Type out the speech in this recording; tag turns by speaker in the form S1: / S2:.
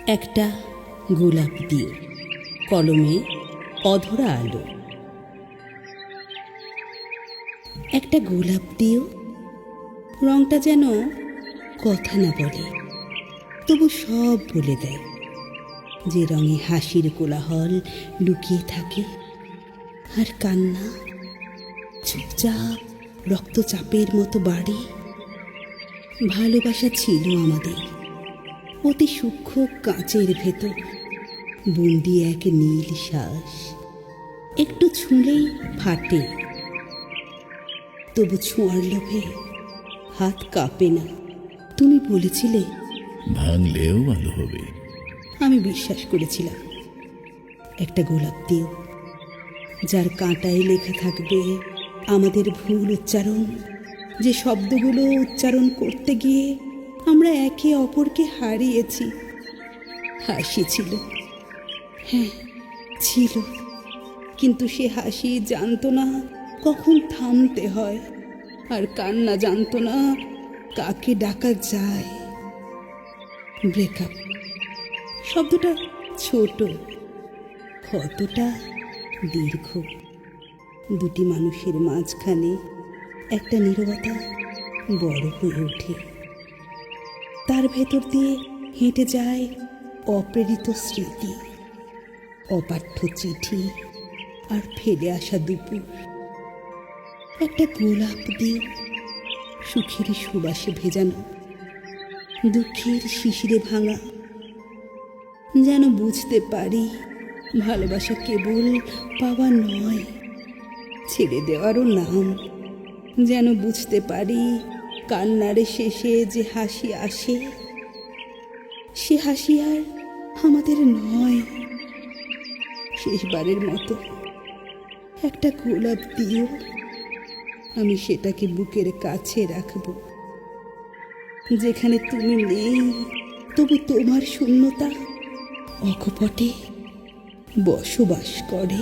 S1: একটা গোলাপ দিও, কলমে অধরা আলো। একটা গোলাপ দিও, রংটা যেন কথা না বলে, তবু সব বলে দেয়। যে রঙে হাসির কোলাহল লুকিয়ে থাকে, আর কান্না চুপচাপ রক্তচাপের মতো বাড়ে। ভালোবাসা ছিল আমাদের অতি সূক্ষ্ম কাঁচের ভেতর, বন্দি এক নীল শ্বাস, একটু ছুঁলেই ফাটে। তবু ছোঁয়ার লোভে হাত কাঁপে না। তুমি বলেছিলে
S2: ভাঙলেও ভালো হবে।
S1: আমি বিশ্বাস করেছিলাম। একটা গোলাপ দিও, যার কাঁটায় লেখা থাকবে আমাদের ভুল উচ্চারণ, যে শব্দগুলো উচ্চারণ করতে গিয়ে আমরা একে অপরকে হারিয়েছি। হাসি ছিল, হ্যাঁ ছিল, কিন্তু সে হাসি জানতো না কখন থামতে হয়, আর কান্না জানতো না কাকে ডাকা যায়। ব্রেকআপ শব্দটা ছোট, কতটা দীর্ঘ। দুটি মানুষের মাঝখানে একটা নীরবতা বড় হয়ে ওঠে। তার ভেতর দিয়ে হেঁটে যায় অপ্রেরিত স্মৃতি, অপাঠ্য চিঠি, আর ফেলে আসা দুপুর। একটা গোলাপ দিয়ে সুখের সুবাসে ভেজানো, দুঃখের শিশিরে ভাঙা, যেন বুঝতে পারি ভালোবাসা কেবল পাওয়া নয়, ছেড়ে দেওয়ারও নাম। যেন বুঝতে পারি কান্নারে শেষে যে হাসি আসে, সে হাসি আর আমাদের নয়। শেষবারের মতো একটা গোলাপ দিও, আমি সেটাকে বুকের কাছে রাখবো। যেখানে তুমি নেই, তবু তোমার শূন্যতা অকপটে বসবাস করে।